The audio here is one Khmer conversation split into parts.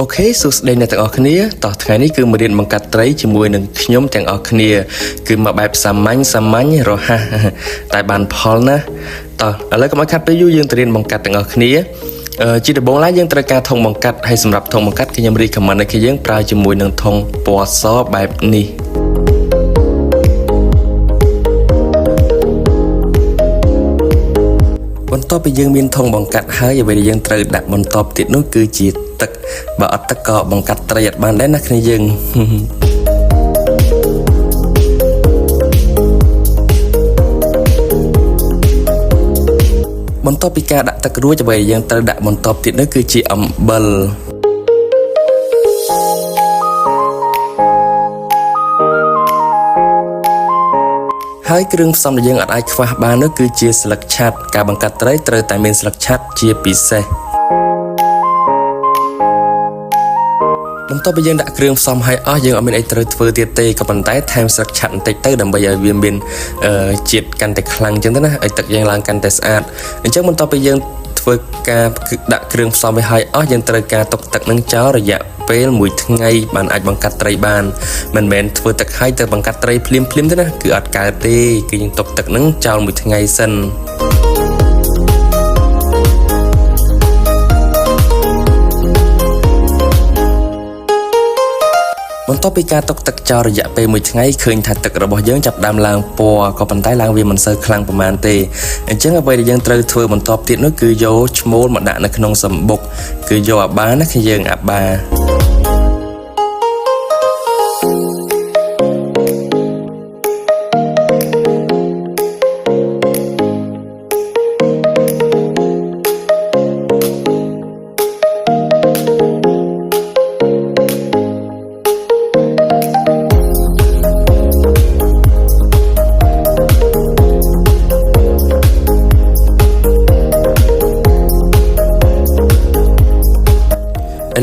អូខេសួស្តីអ្នកទាំងអស់គ្នាតោះថ្ងៃនេះគឺមករៀនបង្កាត់ត្រីជាមួយនឹងខ្ញុំទាំងអស់គ្នាគឺមកបែបសាមញ្ញរហ័សតែបានផលណាតោះឥឡូវកុំឲ្យខាត់ពេលយូរយើងទៅរៀនបង្កាត់ទាំងអស់គ្នាជាដំបូងឡើយយើងត្រូវការធុងបង្កាត់ហើយសម្រាប់ធុងបង្កាត់ខ្ញុំrecommendឲ្យយើងប្រើជាមួយនឹងធុងពណ៌សបែបនេះបន្ទាប់ពីយើងមានធុងបង្កាត់ហើយអ្វីដែលយើងត្រូវដាក់បន្តទៀតនោះគឺជាទឹកបើអត់ទឹកក៏បង្កាត់ត្រីអត់បានដែរណាគ្នាយើងបន្ទាប់ពីការដាក់ទឹករួចអ្វីដែលយើងត្រូវដាក់បន្តទៀតនោះគឺជាអំបិលហើយគ្រឿងផ្សំដែលយើងអាចខ្វះបាននោះគឺជាស្លឹកឆាត់ការបង្កាត់ត្រីត្រូវតែមានស្លឹកឆាត់ជាពិសេសបន្ទាប់ពីយើងដាក់គ្រឿងផ្សំឲ្យអស់យើងអត់មានអីត្រូវធ្វើទៀតទេក៏ប៉ុន្តែថែមស្លឹកឆាត់បន្តិចទៅដើម្បីឲ្យវាមានជាតិកាន់តែខ្លាំងអញ្ចឹងទៅណាឲ្យទឹកយើងឡើងកាន់តែស្អាតអញ្ចឹងបន្ទាប់ពីយើងធ្វើការដាក់គ្រឿងផ្សំឲ្យអស់យើងត្រូវការទុកទឹកនឹងចោលរយៈពេល1ថ្ងៃបានអាចបង្កាត់ត្រីបានមិនមែនធ្វើទឹកឲ្យទៅបង្កាត់ត្រីភ្លាមទេណាគឺអត់កើតទេគឺយើងទុកទឹកនឹងចោល1ថ្ងៃសិនបន្ទាប់ពីការទុកទឹកចោលរយៈពេល1ថ្ងៃឃើញថាទឹករបស់យើងចាប់ដើមឡើងពណ៌ក៏ប៉ុន្តែឡើងវាមិនសូវខ្លាំងប៉ុន្មានទេអញ្ចឹងអ្វីដែលយើងត្រូវធ្វើបន្ទាប់ទៀតនោះគឺយកឈ្មោលមកដាក់នៅក្នុងសម្បុកគឺយកអាបាណាគឺយើងអាបា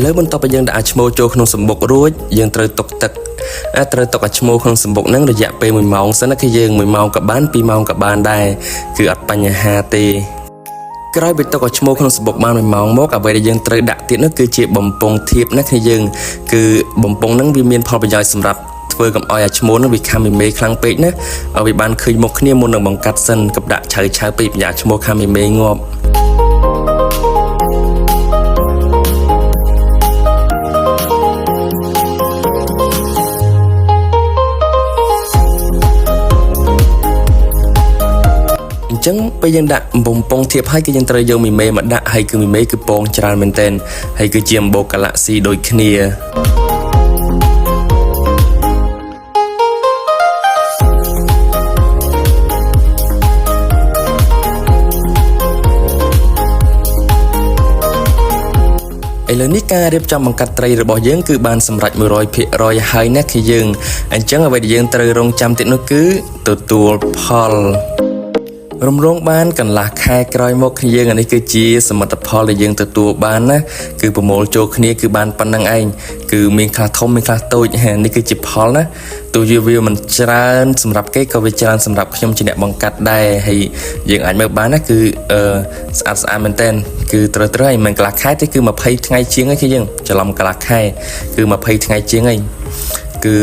ឥឡូវបន្ទាប់ពីយើងដាក់ឈ្មោលចូលក្នុងសម្បុករួចយើងត្រូវទុកទឹកត្រូវទុកឲ្យឈ្មោលក្នុងសម្បុកហ្នឹងរយៈពេល1ម៉ោងសិនណាគឺយើង1ម៉ោងក៏បាន2ម៉ោងក៏បានដែរគឺអត់បញ្ហាទេក្រោយពីទុកឲ្យឈ្មោលក្នុងសម្បុកបាន1ម៉ោងមកអ្វីដែលយើងត្រូវដាក់ទៀតនោះគឺជាបំពង់ធៀបណាគឺយើងគឺបំពង់ហ្នឹងវាមានផលប្រយោជន៍សម្រាប់ធ្វើកុំឲ្យអាឈ្មោលហ្នឹងវាខាំមីមេខ្លាំងពេកណាឲ្យវាបានឃើញមុខគ្នាមុននឹងបង្កាត់សិនកុំដាក់ឆៅពេកប្រយ័ត្នឈ្មោលខាំមីមេងាប់អញ្ចឹងពេលយើងដាក់បំពង់ធៀបហើយគឺយើងត្រូវយកមីមេមកដាក់ហើយគឺមីមេគឺពងច្រើនមែនទែនហើយគឺជាអំបូរកាឡាក់ស៊ីដូចគ្នាឥឡូវនេះការរៀបចំបង្កាត់ត្រីរបស់យើងគឺបានសម្រេច 100% ហើយណាគឺយើងអញ្ចឹងអ្វីដែលយើងត្រូវរងចាំទៀតនោះគឺទទួលផលរំលងបានកន្លះខែក្រោយមកគ្នាយើងអានេះគឺជាសមិទ្ធផលដែលយើងទទួលបានណាគឺប្រមូលចូលគ្នាគឺបានប៉ុណ្្នឹងឯងគឺមានខ្លះធំមានខ្លះតូចនេះគឺជាផលណាទោះវាមិនច្រើនសម្រាប់គេក៏វាច្រើនសម្រាប់ខ្ញុំជាអ្នកបង្កាត់ដែរហើយយើងអាចមើលបានណាគឺស្អាតមែនតើគឺត្រូវហើយមិនកន្លះខែទេគឺ20ថ្ងៃជាងឯងគឺយើងច្រឡំកន្លះខែគឺ20ថ្ងៃជាងឯងគឺ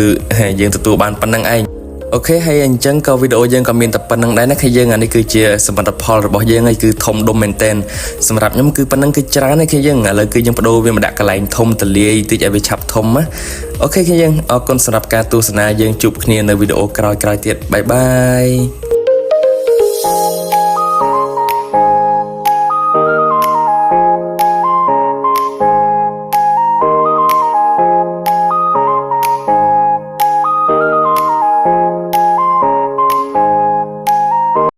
យើងទទួលបានប៉ុណ្្នឹងឯងអូខេហើយអញ្ចឹងក៏វីដេអូយើងក៏មានតែប៉ុណ្្នឹងដែរណាគឺយើងអានេះគឺជាសមិទ្ធផលរបស់យើងហើយគឺធំដុំមែនតើសម្រាប់ខ្ញុំគឺប៉ុណ្្នឹងគឺច្រើនហើយគឺយើងឥឡូវគឺយើងបដូរវាមកដាក់កន្លែងធំទលាយតិចឲ្យវាឆាប់ធំណាអូខេគឺយើងអរគុណសម្រាប់ការទស្សនាយើងជួបគ្នានៅវីដេអូក្រោយៗទៀតបាយបាយ